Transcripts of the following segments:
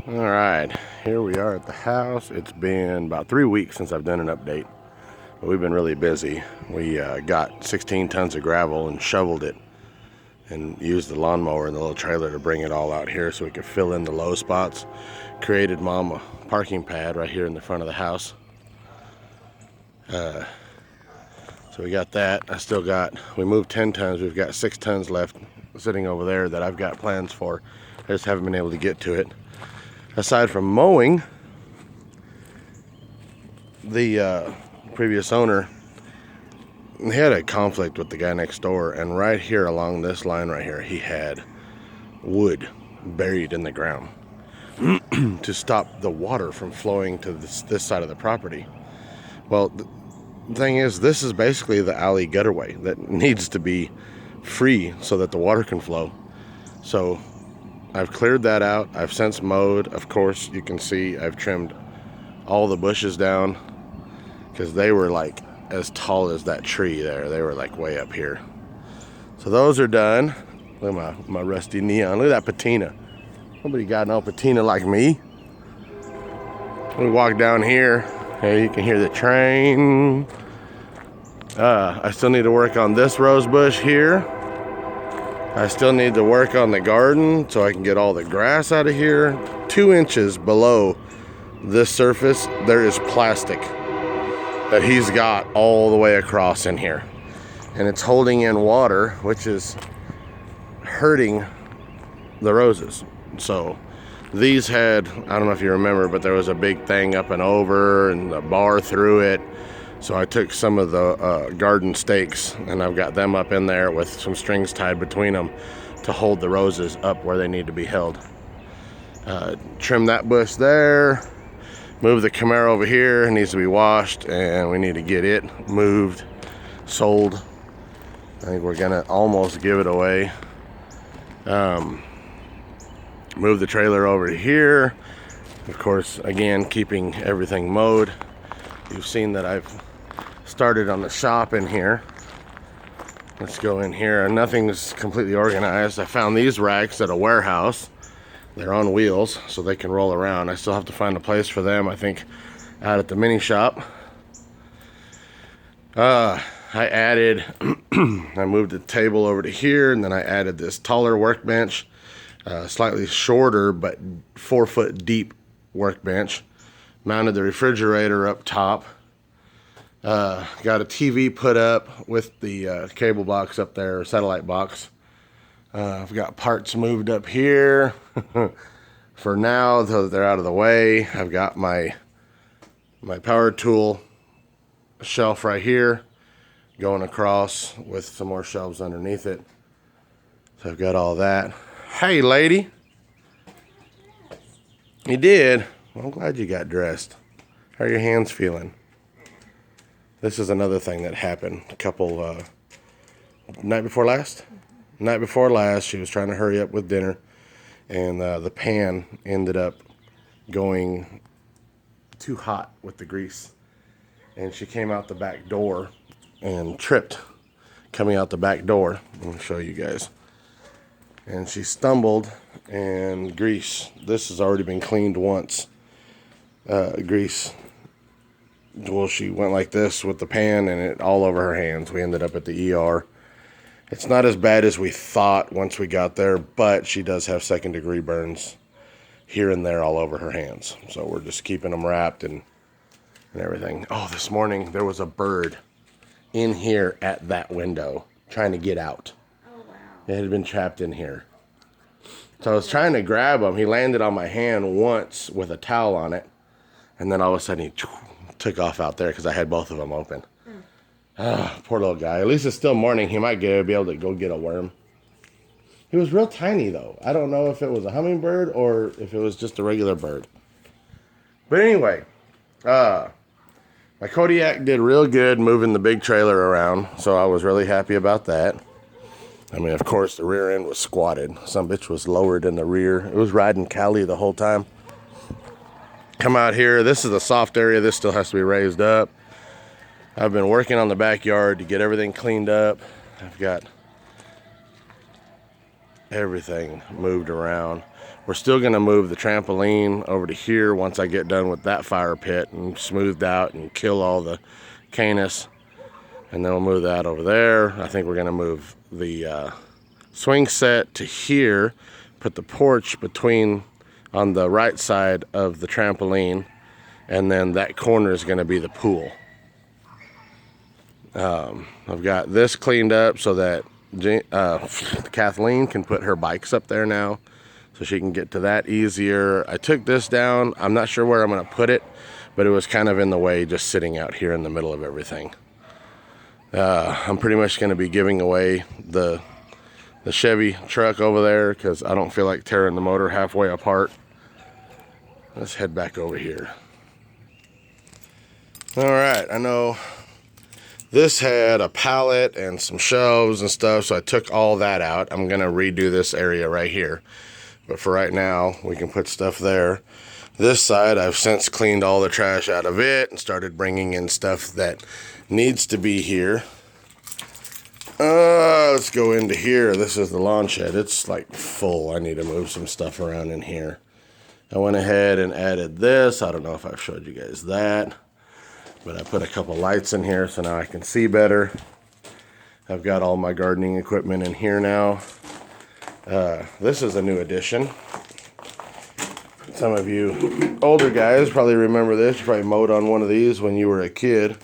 All right, here we are at the house. It's been about 3 weeks since I've done an update, but we've been really busy. We got 16 tons of gravel and shoveled it and used the lawnmower and the little trailer to bring it all out here so we could fill in the low spots. Created Mom a parking pad right here in the front of the house. So we got that. We moved 10 tons. We've got 6 tons left sitting over there that I've got plans for. I just haven't been able to get to it. Aside from mowing, the previous owner, he had a conflict with the guy next door, and right here along this line right here, he had wood buried in the ground to stop the water from flowing to this side of the property. Well, the thing is, this is basically the alley gutterway that needs to be free so that the water can flow. So I've cleared that out. I've since mowed. Of course, you can see I've trimmed all the bushes down because they were like as tall as that tree there. They were like way up here. So those are done. Look at my rusty neon. Look at that patina. Nobody got no patina like me. We walk down here. Hey, you can hear the train. I still need to work on this rose bush here. I still need to work on the garden so I can get all the grass out of here. 2 inches below this surface, there is plastic that he's got all the way across in here. And it's holding in water, which is hurting the roses. So these had, I don't know if you remember, but there was a big thing up and over and the bar through it. So I took some of the garden stakes and I've got them up in there with some strings tied between them to hold the roses up where they need to be held. Trim that bush there. Move the Camaro over here. It needs to be washed and we need to get it moved, sold. I think we're gonna almost give it away. Move the trailer over here. Of course, again, keeping everything mowed. You've seen that I've started on the shop in here. Let's go in here. Nothing's completely organized. I found these racks at a warehouse. They're on wheels so they can roll around. I still have to find a place for them, I think, out at the mini shop. I moved the table over to here, and then I added this taller workbench, slightly shorter but 4 foot deep workbench. Mounted the refrigerator up top. Got a TV put up with the cable box up there, satellite box. I've got parts moved up here. For now, though they're out of the way, I've got my power tool shelf right here going across with some more shelves underneath it. So I've got all that. Hey, lady. You did? Well, I'm glad you got dressed. How are your hands feeling? This is another thing that happened a couple, night before last, she was trying to hurry up with dinner, and the pan ended up going too hot with the grease, and she came out the back door and tripped coming out the back door. Let me show you guys. And she stumbled, and grease, this has already been cleaned once, grease. Well, she went like this with the pan and it all over her hands. We ended up at the ER. It's not as bad as we thought once we got there, but she does have 2nd-degree burns here and there all over her hands. So we're just keeping them wrapped and everything. Oh, this morning there was a bird in here at that window trying to get out. Oh, wow. It had been trapped in here. So I was trying to grab him. He landed on my hand once with a towel on it, and then all of a sudden he took off out there because I had both of them open. Poor little guy. At least it's still morning. He might be able to go get a worm. He was real tiny, though. I don't know if it was a hummingbird or if it was just a regular bird. But anyway, my Kodiak did real good moving the big trailer around, so I was really happy about that. I mean, of course, the rear end was squatted. Some bitch was lowered in the rear. It was riding Cali the whole time. Come out here. This is a soft area. This still has to be raised up. I've been working on the backyard to get everything cleaned up. I've got everything moved around. We're still going to move the trampoline over to here once I get done with that fire pit and smoothed out and kill all the canis. And then we'll move that over there. I think we're going to move the swing set to here, put the porch between on the right side of the trampoline, and then that corner is going to be the pool. I've got this cleaned up so that Kathleen can put her bikes up there now, so she can get to that easier. I took this down. I'm not sure where I'm going to put it, but it was kind of in the way just sitting out here in the middle of everything. I'm pretty much going to be giving away the Chevy truck over there because I don't feel like tearing the motor halfway apart. Let's head back over here. All right, I know this had a pallet and some shelves and stuff, so I took all that out. I'm gonna redo this area right here, but for right now we can put stuff there. This side I've since cleaned all the trash out of it and started bringing in stuff that needs to be here. Let's go into here. This is the lawn shed. It's like full. I need to move some stuff around in here. I went ahead and added this. I don't know if I've showed you guys that, but I put a couple lights in here so now I can see better. I've got all my gardening equipment in here now. This is a new addition. Some of you older guys probably remember this. You probably mowed on one of these when you were a kid.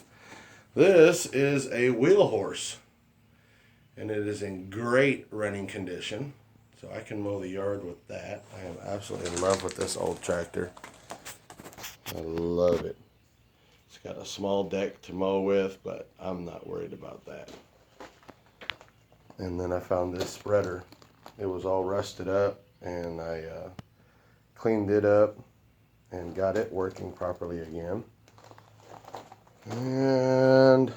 This is a wheel horse, and it is in great running condition. So I can mow the yard with that. I am absolutely in love with this old tractor. I love it. It's got a small deck to mow with, but I'm not worried about that. And then I found this spreader. It was all rusted up, and I cleaned it up and got it working properly again. And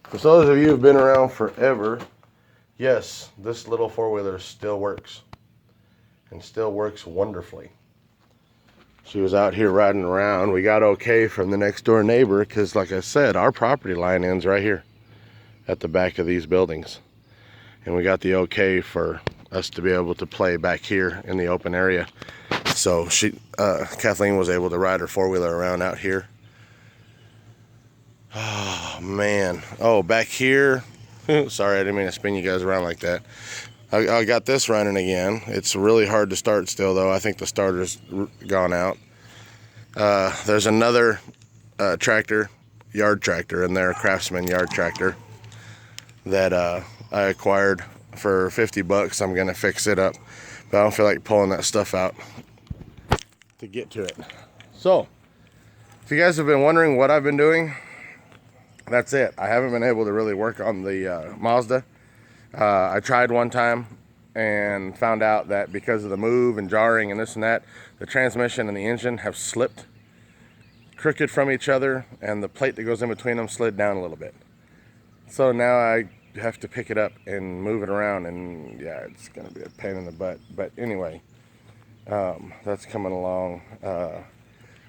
for those of you who've been around forever, yes, this little four-wheeler still works, and still works wonderfully. She was out here riding around. We got okay from the next door neighbor because, like I said, our property line ends right here at the back of these buildings. And we got the okay for us to be able to play back here in the open area. So Kathleen was able to ride her four-wheeler around out here. Oh, man. Oh, back here. Sorry, I didn't mean to spin you guys around like that. I got this running again. It's really hard to start still, though. I think the starter's gone out. There's another tractor, yard tractor in there, Craftsman yard tractor, that I acquired for 50 bucks. I'm going to fix it up, but I don't feel like pulling that stuff out to get to it. So, if you guys have been wondering what I've been doing, that's it. I haven't been able to really work on the Mazda. I tried one time and found out that because of the move and jarring and this and that, the transmission and the engine have slipped crooked from each other, and the plate that goes in between them slid down a little bit. So now I have to pick it up and move it around, and yeah, it's going to be a pain in the butt. But anyway, that's coming along.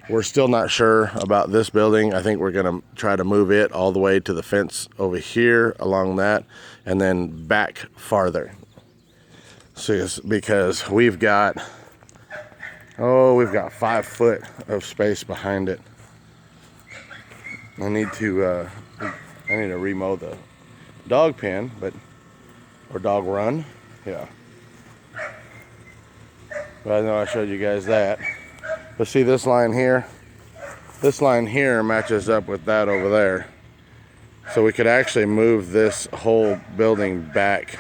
We're still not sure about this building. I think we're going to try to move it all the way to the fence over here along that, and then back farther. So, because we've got 5 foot of space behind it. I need to remow the dog pen, or dog run, yeah. But I know I showed you guys that. But see this line here? This line here matches up with that over there. So we could actually move this whole building back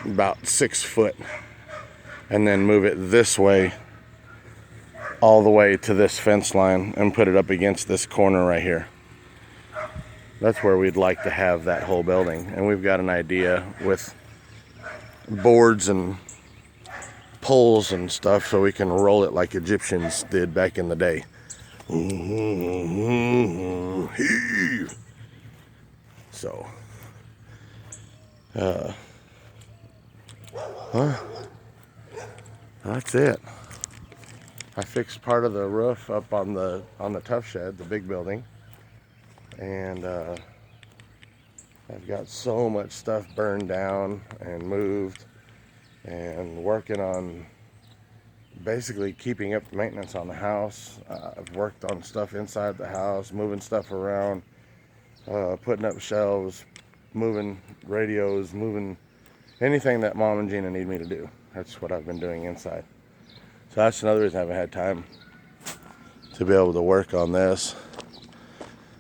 about 6 foot and then move it this way all the way to this fence line and put it up against this corner right here. That's where we'd like to have that whole building. And we've got an idea with boards and poles and stuff so we can roll it like Egyptians did back in the day. So that's it. I fixed part of the roof up on the tough shed, the big building, and I've got so much stuff burned down and moved, and working on basically keeping up the maintenance on the house. I've worked on stuff inside the house, moving stuff around, putting up shelves, moving radios, moving anything that Mom and Gina need me to do. That's what I've been doing inside. So that's another reason I haven't had time to be able to work on this.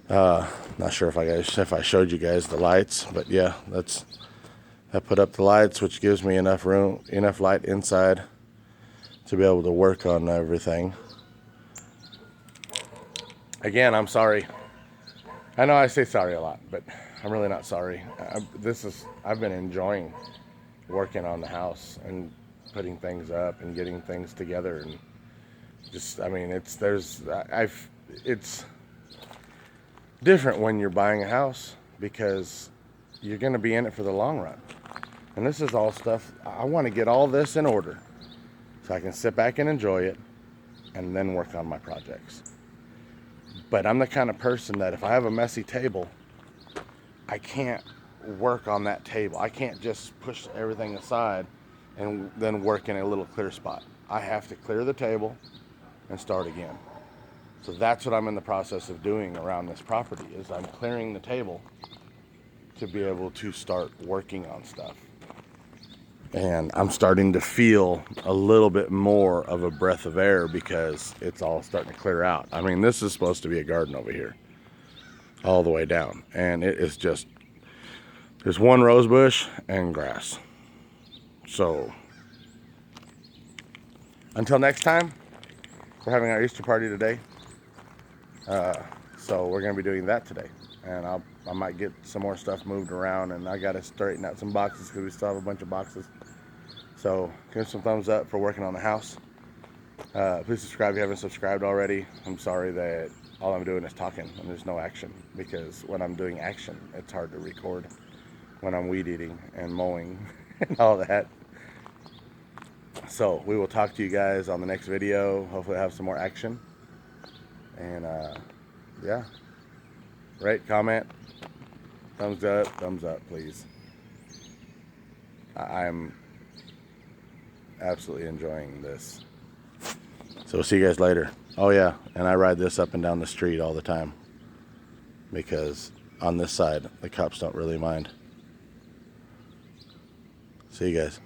Not sure if I showed you guys the lights, but yeah, I put up the lights, which gives me enough light inside to be able to work on everything. Again, I'm sorry. I know I say sorry a lot, but I'm really not sorry. I've been enjoying working on the house and putting things up and getting things together, and just, I mean, it's different when you're buying a house because you're going to be in it for the long run. And this is all stuff, I want to get all this in order so I can sit back and enjoy it and then work on my projects. But I'm the kind of person that if I have a messy table, I can't work on that table. I can't just push everything aside and then work in a little clear spot. I have to clear the table and start again. So that's what I'm in the process of doing around this property, is I'm clearing the table to be able to start working on stuff. And I'm starting to feel a little bit more of a breath of air because it's all starting to clear out. I mean, this is supposed to be a garden over here, all the way down. And it is just, there's one rose bush and grass. So, until next time, we're having our Easter party today. So we're going to be doing that today. And I might get some more stuff moved around, and I got to straighten out some boxes because we still have a bunch of boxes. So give some thumbs up for working on the house. Please subscribe if you haven't subscribed already. I'm sorry that all I'm doing is talking and there's no action, because when I'm doing action, it's hard to record when I'm weed eating and mowing and all that. So we will talk to you guys on the next video. Hopefully I have some more action. And yeah, rate, comment, thumbs up, please. I'm absolutely enjoying this. So we'll see you guys later. Oh yeah, and I ride this up and down the street all the time because on this side the cops don't really mind. See you guys.